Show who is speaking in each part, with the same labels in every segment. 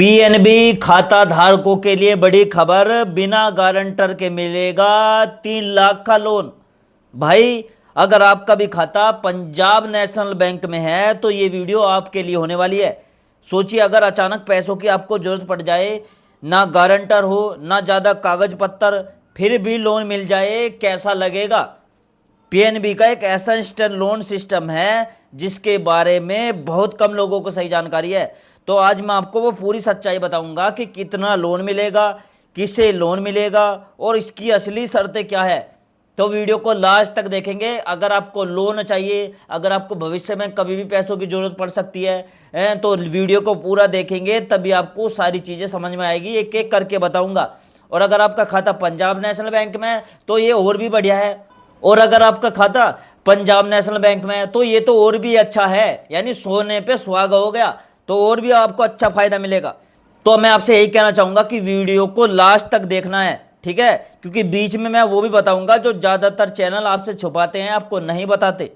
Speaker 1: PNB खाता धारकों के लिए बड़ी खबर, बिना गारंटर के मिलेगा 3 लाख का लोन। भाई, अगर आपका भी खाता पंजाब नेशनल बैंक में है तो ये वीडियो आपके लिए होने वाली है। सोचिए, अगर अचानक पैसों की आपको जरूरत पड़ जाए, ना गारंटर हो ना ज़्यादा कागज पत्तर, फिर भी लोन मिल जाए, कैसा लगेगा। पीएनबी का एक ऐसा इंस्टेंट लोन सिस्टम है जिसके बारे में बहुत कम लोगों को सही जानकारी है। तो आज मैं आपको वो पूरी सच्चाई बताऊंगा कि कितना लोन मिलेगा, किसे लोन मिलेगा और इसकी असली शर्तें क्या है। तो वीडियो को लास्ट तक देखेंगे। अगर आपको लोन चाहिए, अगर आपको भविष्य में कभी भी पैसों की जरूरत पड़ सकती है तो वीडियो को पूरा देखेंगे, तभी आपको सारी चीज़ें समझ में आएगी। एक एक करके बताऊंगा। और अगर आपका खाता पंजाब नेशनल बैंक में है तो ये और भी बढ़िया है, और अगर आपका खाता पंजाब नेशनल बैंक में है तो ये तो और भी अच्छा है, यानी सोने पे सुहागा हो गया, तो और भी आपको अच्छा फायदा मिलेगा। तो मैं आपसे यही कहना चाहूंगा कि वीडियो को लास्ट तक देखना है, ठीक है, क्योंकि बीच में मैं वो भी बताऊंगा जो ज़्यादातर चैनल आपसे छुपाते हैं, आपको नहीं बताते।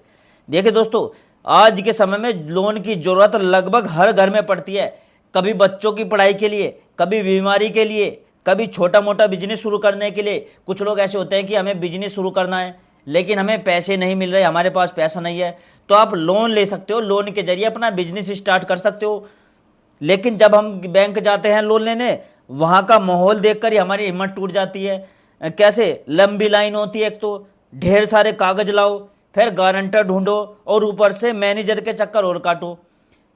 Speaker 1: देखिए दोस्तों, आज के समय में लोन की ज़रूरत लगभग हर घर में पड़ती है। कभी बच्चों की पढ़ाई के लिए, कभी बीमारी के लिए, कभी छोटा मोटा बिजनेस शुरू करने के लिए। कुछ लोग ऐसे होते हैं कि हमें बिजनेस शुरू करना है लेकिन हमें पैसे नहीं मिल रहे, हमारे पास पैसा नहीं है, तो आप लोन ले सकते हो, लोन के जरिए अपना बिजनेस स्टार्ट कर सकते हो। लेकिन जब हम बैंक जाते हैं लोन लेने, वहाँ का माहौल देखकर ही हमारी हिम्मत टूट जाती है। कैसे? लंबी लाइन होती है, एक तो ढेर सारे कागज लाओ, फिर गारंटर ढूंढो और ऊपर से मैनेजर के चक्कर और काटो।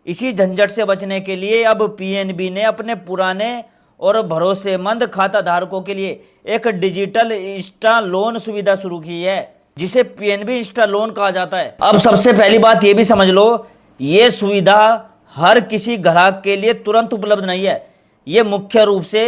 Speaker 1: इसी झंझट से बचने के लिए अब पीएनबी ने अपने पुराने और भरोसेमंद खाता धारकों के लिए एक डिजिटल इंस्टा लोन सुविधा शुरू की है, जिसे पीएनबी इंस्टा लोन कहा जाता है। अब सबसे पहली बात यह भी समझ लो, ये सुविधा हर किसी ग्राहक के लिए तुरंत उपलब्ध नहीं है। ये मुख्य रूप से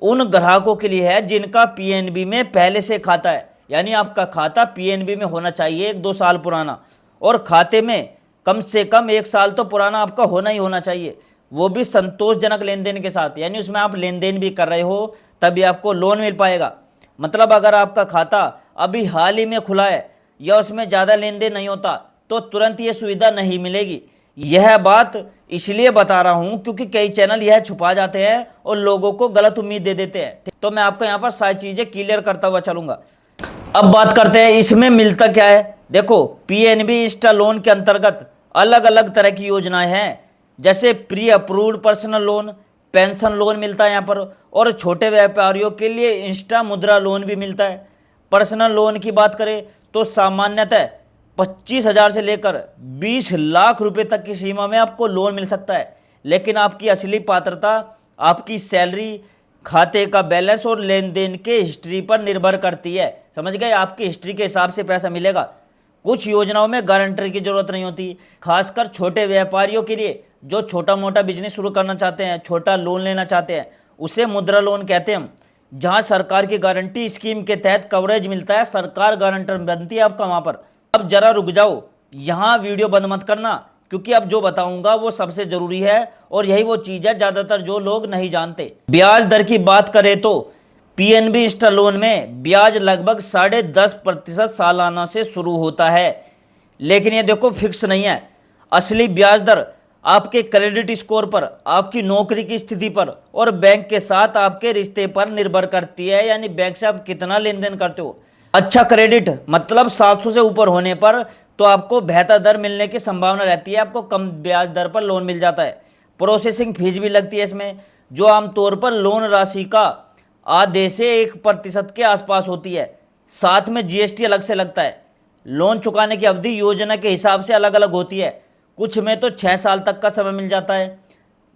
Speaker 1: उन ग्राहकों के लिए है जिनका पीएनबी में पहले से खाता है, यानी आपका खाता पीएनबी में होना चाहिए 1-2 साल पुराना, और खाते में कम से कम 1 साल तो पुराना आपका होना ही होना चाहिए, वो भी संतोषजनक लेन देन के साथ, यानी उसमें आप लेन देन भी कर रहे हो, तभी आपको लोन मिल पाएगा। मतलब अगर आपका खाता अभी हाल ही में खुला है या उसमें ज़्यादा लेन देन नहीं होता तो तुरंत ये सुविधा नहीं मिलेगी। यह बात इसलिए बता रहा हूं क्योंकि कई चैनल यह छुपा जाते हैं और लोगों को गलत उम्मीद दे देते हैं। तो मैं आपको यहाँ पर सारी चीज़ें क्लियर करता हुआ चलूंगा। अब बात करते हैं इसमें मिलता क्या है। देखो, पीएनबी इंस्टा लोन के अंतर्गत अलग अलग तरह की योजनाएं हैं, जैसे pre approved personal loan, pension loan मिलता है यहाँ पर, और छोटे व्यापारियों के लिए इंस्टा मुद्रा लोन भी मिलता है। पर्सनल लोन की बात करें तो सामान्यतः 25,000 से लेकर 20 लाख रुपए तक की सीमा में आपको लोन मिल सकता है, लेकिन आपकी असली पात्रता आपकी सैलरी, खाते का बैलेंस और लेन देन के हिस्ट्री पर निर्भर करती है। समझ गए? आपकी हिस्ट्री के हिसाब से पैसा मिलेगा। कुछ योजनाओं में गारंटर की जरूरत नहीं होती, खासकर छोटे व्यापारियों के लिए जो छोटा मोटा बिजनेस शुरू करना चाहते हैं, छोटा लोन लेना चाहते हैं, उसे मुद्रा लोन कहते हैं हम, जहां सरकार की गारंटी स्कीम के तहत कवरेज मिलता है, सरकार गारंटर बनती है आपका वहां पर। अब जरा रुक जाओ, यहाँ वीडियो बंद मत करना, क्योंकि अब जो बताऊंगा वो सबसे जरूरी है और यही वो चीज़ है ज्यादातर जो लोग नहीं जानते। ब्याज दर की बात करें तो पीएनबी इंस्टा लोन में ब्याज लगभग 10.5% सालाना से शुरू होता है, लेकिन ये देखो फिक्स नहीं है। असली ब्याज दर आपके क्रेडिट स्कोर पर, आपकी नौकरी की स्थिति पर और बैंक के साथ आपके रिश्ते पर निर्भर करती है, यानी बैंक से आप कितना लेन देन करते हो। अच्छा क्रेडिट मतलब 700 से ऊपर होने पर तो आपको बेहतर दर मिलने की संभावना रहती है, आपको कम ब्याज दर पर लोन मिल जाता है। प्रोसेसिंग फीस भी लगती है इसमें, जो आमतौर पर लोन राशि का आधे से 1% के आसपास होती है। साथ में जीएसटी अलग से लगता है। लोन चुकाने की अवधि योजना के हिसाब से अलग अलग होती है, कुछ में तो 6 साल तक का समय मिल जाता है।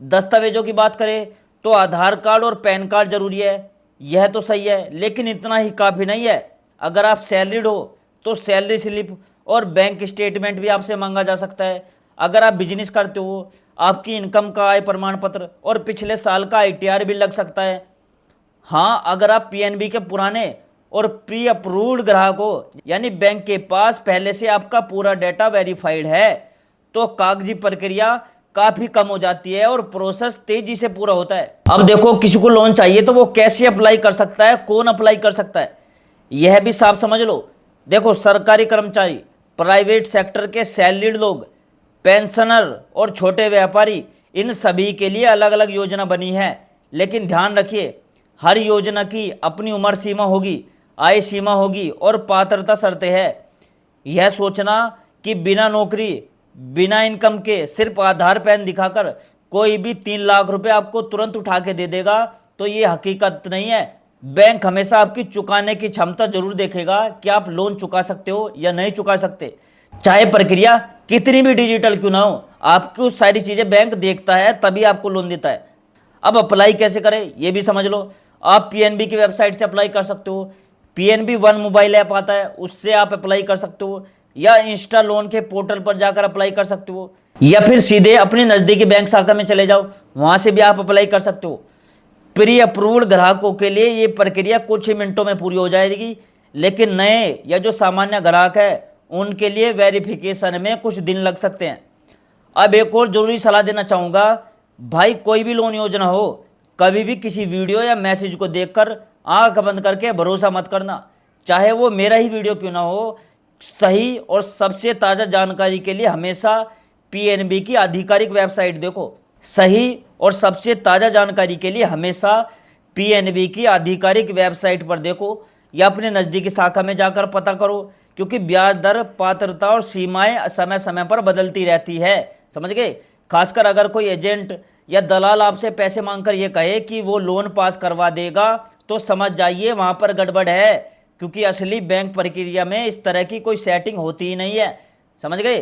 Speaker 1: दस्तावेजों की बात करें तो आधार कार्ड और पैन कार्ड जरूरी है, यह तो सही है, लेकिन इतना ही काफ़ी नहीं है। अगर आप सैलरीड हो तो सैलरी स्लिप और बैंक स्टेटमेंट भी आपसे मांगा जा सकता है। अगर आप बिजनेस करते हो, आपकी इनकम का आय प्रमाण पत्र और पिछले साल का आईटीआर भी लग सकता है। हाँ, अगर आप पीएनबी के पुराने और प्री अप्रूव्ड ग्राहक हो, यानी बैंक के पास पहले से आपका पूरा डेटा वेरीफाइड है, तो कागजी प्रक्रिया काफी कम हो जाती है और प्रोसेस तेजी से पूरा होता है। अब देखो, किसी को लोन चाहिए तो वो कैसे अप्लाई कर सकता है, कौन अप्लाई कर सकता है, यह भी साफ समझ लो। देखो, सरकारी कर्मचारी, प्राइवेट सेक्टर के सैलरीड लोग, पेंशनर और छोटे व्यापारी, इन सभी के लिए अलग अलग योजना बनी है, लेकिन ध्यान रखिए हर योजना की अपनी उम्र सीमा होगी, आय सीमा होगी और पात्रता शर्तें हैं। यह सोचना कि बिना नौकरी, बिना इनकम के सिर्फ आधार पैन दिखाकर कोई भी 3 लाख रुपए आपको तुरंत उठा के दे देगा, तो ये हकीकत नहीं है। बैंक हमेशा आपकी चुकाने की क्षमता जरूर देखेगा कि आप लोन चुका सकते हो या नहीं चुका सकते। चाहे प्रक्रिया कितनी भी डिजिटल क्यों ना हो, आपको सारी चीजें बैंक देखता है, तभी आपको लोन देता है। अब अप्लाई कैसे करें ये भी समझ लो। आप पीएनबी की वेबसाइट से अप्लाई कर सकते हो। पीएनबी वन मोबाइल ऐप आता है, उससे आप अप्लाई कर सकते हो, या इंस्टा लोन के पोर्टल पर जाकर अप्लाई कर सकते हो, या फिर सीधे अपनी नजदीकी बैंक शाखा में चले जाओ, वहां से भी आप अप्लाई कर सकते हो। प्री अप्रूव्ड ग्राहकों के लिए ये प्रक्रिया कुछ ही मिनटों में पूरी हो जाएगी, लेकिन नए या जो सामान्य ग्राहक है उनके लिए वेरिफिकेशन में कुछ दिन लग सकते हैं। अब एक और जरूरी सलाह देना चाहूँगा, भाई कोई भी लोन योजना हो, कभी भी किसी वीडियो या मैसेज को देखकर आंख बंद करके भरोसा मत करना, चाहे वो मेरा ही वीडियो क्यों ना हो। सही और सबसे ताज़ा जानकारी के लिए हमेशा पीएनबी की आधिकारिक वेबसाइट देखो। सही और सबसे ताज़ा जानकारी के लिए हमेशा पीएनबी की आधिकारिक वेबसाइट पर देखो, या अपने नज़दीकी शाखा में जाकर पता करो, क्योंकि ब्याज दर, पात्रता और सीमाएं समय समय पर बदलती रहती है। समझ गए? खासकर अगर कोई एजेंट या दलाल आपसे पैसे मांगकर ये कहे कि वो लोन पास करवा देगा, तो समझ जाइए वहां पर गड़बड़ है, क्योंकि असली बैंक प्रक्रिया में इस तरह की कोई सेटिंग होती ही नहीं है। समझ गए?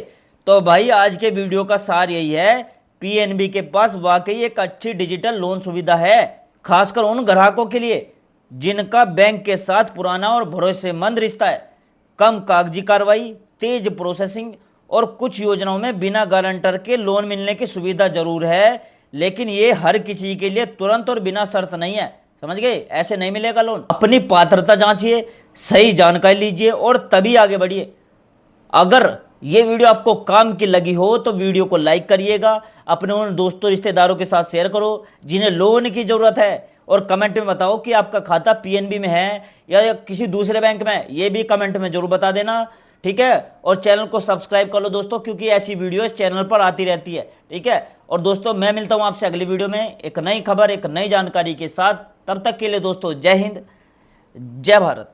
Speaker 1: तो भाई आज के वीडियो का सार यही है, पीएनबी के पास वाकई एक अच्छी डिजिटल लोन सुविधा है, खासकर उन ग्राहकों के लिए जिनका बैंक के साथ पुराना और भरोसेमंद रिश्ता है। कम कागजी कार्रवाई, तेज प्रोसेसिंग और कुछ योजनाओं में बिना गारंटर के लोन मिलने की सुविधा जरूर है, लेकिन ये हर किसी के लिए तुरंत और बिना शर्त नहीं है। समझ गए? ऐसे नहीं मिलेगा लोन। अपनी पात्रता जांचिए, सही जानकारी लीजिए और तभी आगे बढ़िए। अगर ये वीडियो आपको काम की लगी हो तो वीडियो को लाइक करिएगा, अपने उन दोस्तों रिश्तेदारों के साथ शेयर करो जिन्हें लोन की ज़रूरत है, और कमेंट में बताओ कि आपका खाता पीएनबी में है या किसी दूसरे बैंक में, ये भी कमेंट में जरूर बता देना। ठीक है? और चैनल को सब्सक्राइब कर लो दोस्तों, क्योंकि ऐसी वीडियो इस चैनल पर आती रहती है। ठीक है? और दोस्तों मैं मिलता हूँ आपसे अगली वीडियो में एक नई खबर, एक नई जानकारी के साथ। तब तक के लिए दोस्तों जय हिंद, जय भारत।